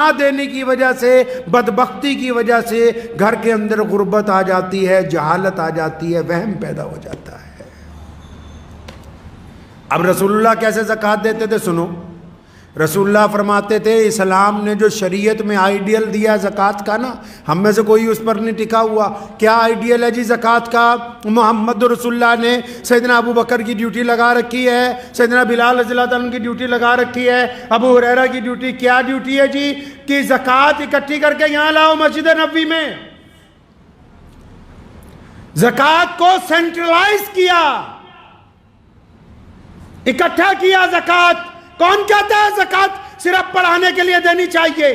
نہ دینے کی وجہ سے، بدبختی کی وجہ سے گھر کے اندر غربت آ جاتی ہے، جہالت آ جاتی ہے، وہم پیدا ہو جاتا ہے۔ اب رسول اللہ کیسے زکوٰۃ دیتے تھے سنو۔ رسول اللہ فرماتے تھے اسلام نے جو شریعت میں آئیڈیل دیا زکوٰۃ کا نا، ہم میں سے کوئی اس پر نہیں ٹکا ہوا۔ کیا آئیڈیل ہے جی زکوٰۃ کا؟ محمد رسول اللہ نے سیدنا ابو بکر کی ڈیوٹی لگا رکھی ہے، سیدنا بلال رضی اللہ عنہ کی ڈیوٹی لگا رکھی ہے، ابو ہریرہ کی ڈیوٹی کیا ڈیوٹی ہے جی؟ کہ زکوٰۃ اکٹھی کر کے یہاں لاؤ مسجد نبوی میں۔ زکوٰۃ کو سینٹرلائز کیا، اکٹھا کیا زکوٰۃ۔ کون کہتا ہے زکوٰۃ صرف پڑھانے کے لیے دینی چاہیے؟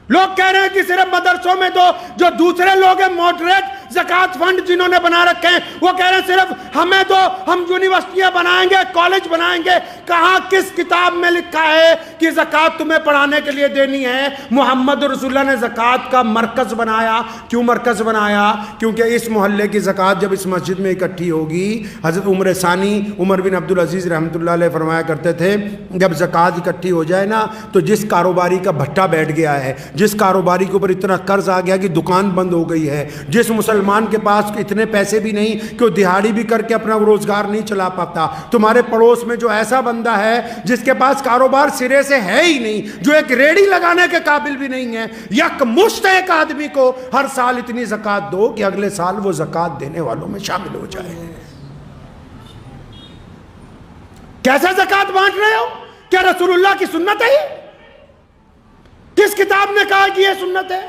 لوگ کہہ رہے ہیں کہ صرف مدرسوں میں دو۔ جو دوسرے لوگ ہیں موڈریٹ زکوٰۃ فنڈ جنہوں نے بنا رکھے ہیں، وہ کہہ رہے ہیں صرف ہمیں دو، ہم یونیورسٹیاں بنائیں گے، کالج بنائیں گے۔ کہاں کس کتاب میں لکھا ہے کہ زکوٰۃ تمہیں پڑھانے کے لیے دینی ہے؟ محمد رسول اللہ نے زکوٰۃ کا مرکز بنایا۔ کیوں مرکز بنایا؟ کیونکہ اس محلے کی زکوٰۃ جب اس مسجد میں اکٹھی ہوگی، حضرت عمر ثانی عمر بن عبدالعزیز رحمۃ اللہ علیہ فرمایا کرتے تھے جب زکوٰۃ اکٹھی ہو جائے نا، تو جس کاروباری کا بھٹا بیٹھ گیا ہے، جس کاروباری کے اوپر اتنا قرض آ گیا کہ دکان بند ہو گئی ہے، جس مسلمان کے پاس اتنے پیسے بھی نہیں کہ وہ دہاڑی بھی کر کے اپنا روزگار نہیں چلا پاتا، تمہارے پڑوس میں جو ایسا بندہ ہے جس کے پاس کاروبار سرے سے ہے ہی نہیں، جو ایک ریڑھی لگانے کے قابل بھی نہیں ہے، یک مشت ایک آدمی کو ہر سال اتنی زکوٰۃ دو کہ اگلے سال وہ زکوٰۃ دینے والوں میں شامل ہو جائے۔ کیسے زکوٰۃ بانٹ رہے ہو؟ کیا رسول اللہ کی سنت ہے یہ؟ کس کتاب نے کہا کہ یہ سنت ہے؟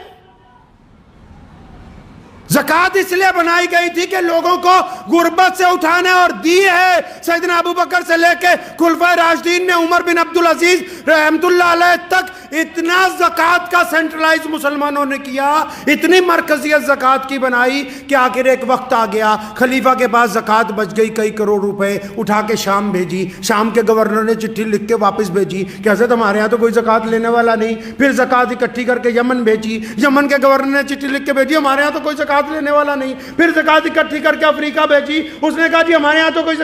زکوٰۃ اس لیے بنائی گئی تھی کہ لوگوں کو غربت سے اٹھانے اور دی ہے۔ سیدنا ابو بکر سے لے کے خلفائے راشدین نے، عمر بن عبدالعزیز رحمۃ اللہ علیہ تک اتنا زکوٰۃ کا سینٹرلائز مسلمانوں نے کیا، اتنی مرکزیت زکوٰۃ کی بنائی کہ آخر ایک وقت آ گیا، خلیفہ کے پاس زکوٰۃ بچ گئی کئی کروڑ روپے، اٹھا کے شام بھیجی۔ شام کے گورنر نے چٹھی لکھ کے واپس بھیجی کہ حضرت ہمارے ہاں تو کوئی زکوٰۃ لینے والا نہیں۔ پھر زکوٰۃ اکٹھی کر کے یمن بھیجی، یمن کے گورنر نے چٹھی لکھ کے بھیجی ہمارے ہاں تو کوئی زکوٰۃ لینے والا نہیں۔ پھر زکوٰۃ اکٹھی کر کے افریقہ بھیجی، اس نے کہا جی ہمارے ہاں تو کوئی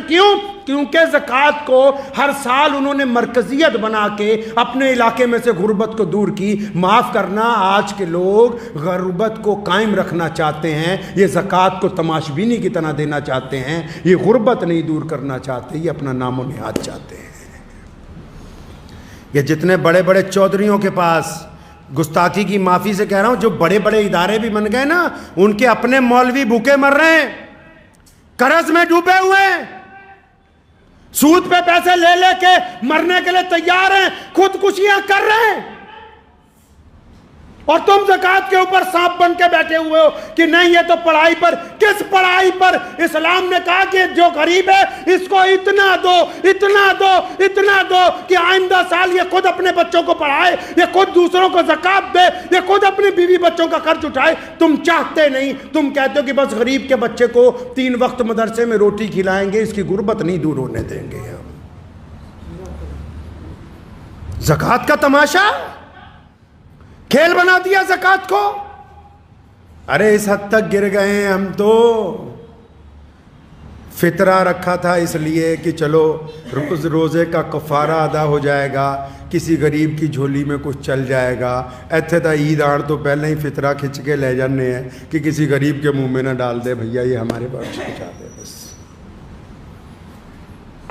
کیونکہ زکوٰۃ کو ہر سال انہوں نے مرکزیت بنا کے اپنے علاقے میں سے غربت کو دور کی۔ معاف کرنا، آج کے لوگ غربت کو قائم رکھنا چاہتے ہیں، یہ زکوٰۃ کو تماشبینی کی طرح دینا چاہتے ہیں، یہ غربت نہیں دور کرنا چاہتے، یہ اپنا نام و نہاد چاہتے ہیں۔ یہ جتنے بڑے بڑے چودھریوں کے پاس، گستاخی کی معافی سے کہہ رہا ہوں، جو بڑے بڑے ادارے بھی بن گئے نا، ان کے اپنے مولوی بھوکے مر رہے ہیں، قرض میں ڈوبے ہوئے ہیں، سود پہ پیسے لے لے کے مرنے کے لیے تیار ہیں، خودکشیاں کر رہے ہیں، اور تم زکوٰۃ کے اوپر سانپ بن کے بیٹھے ہوئے ہو کہ نہیں یہ تو پڑھائی پر۔ کس پڑھائی پر؟ اسلام نے کہا کہ جو غریب ہے اس کو اتنا دو، اتنا دو، اتنا دو کہ آئندہ سال یہ خود اپنے بچوں کو پڑھائے، یہ خود دوسروں کو زکوٰۃ دے، یہ خود اپنی بیوی بچوں کا خرچ اٹھائے۔ تم چاہتے نہیں، تم کہتے ہو کہ بس غریب کے بچے کو 3 وقت مدرسے میں روٹی کھلائیں گے، اس کی غربت نہیں دور ہونے دیں گے۔ زکوٰۃ کا تماشا کھیل بنا دیا زکوٰۃ کو۔ ارے اس حد تک گر گئے ہیں ہم تو، فطرہ رکھا تھا اس لیے کہ چلو روزے کا کفارہ ادا ہو جائے گا، کسی غریب کی جھولی میں کچھ چل جائے گا۔ ایتھے تا عید آن تو پہلے ہی فطرہ کھچ کے لے جانے ہیں کہ کسی غریب کے منہ میں نہ ڈال دے، بھیا یہ ہمارے پاس پہنچا دے بس۔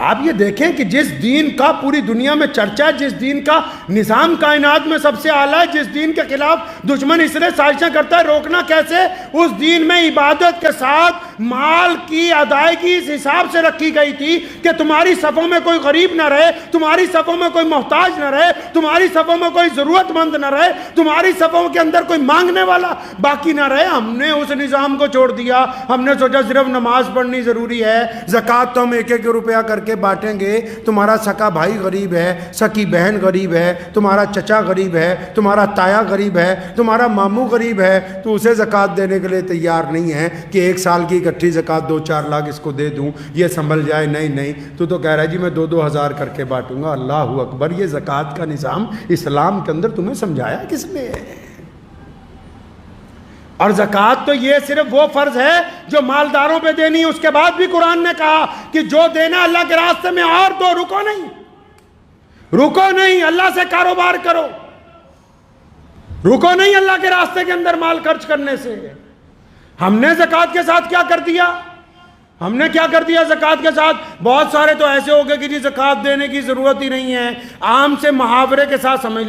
آپ یہ دیکھیں کہ جس دین کا پوری دنیا میں چرچا ہے، جس دین کا نظام کائنات میں سب سے اعلیٰ ہے، جس دین کے خلاف دشمن اس لیے سازشیں کرتا ہے، روکنا کیسے؟ اس دین میں عبادت کے ساتھ مال کی ادائیگی اس حساب سے رکھی گئی تھی کہ تمہاری صفوں میں کوئی غریب نہ رہے، تمہاری صفوں میں کوئی محتاج نہ رہے، تمہاری صفوں میں کوئی ضرورت مند نہ رہے، تمہاری صفوں کے اندر کوئی مانگنے والا باقی نہ رہے۔ ہم نے اس نظام کو چھوڑ دیا، ہم نے سوچا صرف نماز پڑھنی ضروری ہے، زکوٰۃ تو ہم 1-1 روپیہ کر کے بانٹیں گے، تمہارا سکا بھائی غریب ہے، سکی بہن غریب ہے، تمہارا چچا غریب ہے، تمہارا تایا غریب ہے، تمہارا ماموں غریب ہے، تو اسے زکوٰۃ دینے کے لیے تیار نہیں ہے کہ 1 سال کی اکٹھی زکوٰۃ 2-4 لاکھ اس کو دے دوں، یہ سنبھل جائے۔ نہیں، تو کہہ رہا ہے جی میں 2-2 ہزار کر کے بانٹوں گا۔ اللہ اکبر! یہ زکوٰۃ کا نظام اسلام کے اندر تمہیں سمجھایا کس نے؟ اور زکوٰۃ تو یہ صرف وہ فرض ہے جو مالداروں پہ دینی ہے، اس کے بعد بھی قرآن نے کہا کہ جو دینا اللہ کے راستے میں اور دو، رکو نہیں، اللہ سے کاروبار کرو۔ رکو نہیں اللہ کے راستے کے اندر مال خرچ کرنے سے۔ ہم نے زکوٰۃ کے ساتھ کیا کر دیا؟ ہم نے کیا کر دیا زکوٰۃ کے ساتھ؟ بہت سارے تو ایسے ہو گئے کہ جی زکوٰۃ دینے کی ضرورت ہی نہیں ہے، عام سے محاورے کے ساتھ سمجھ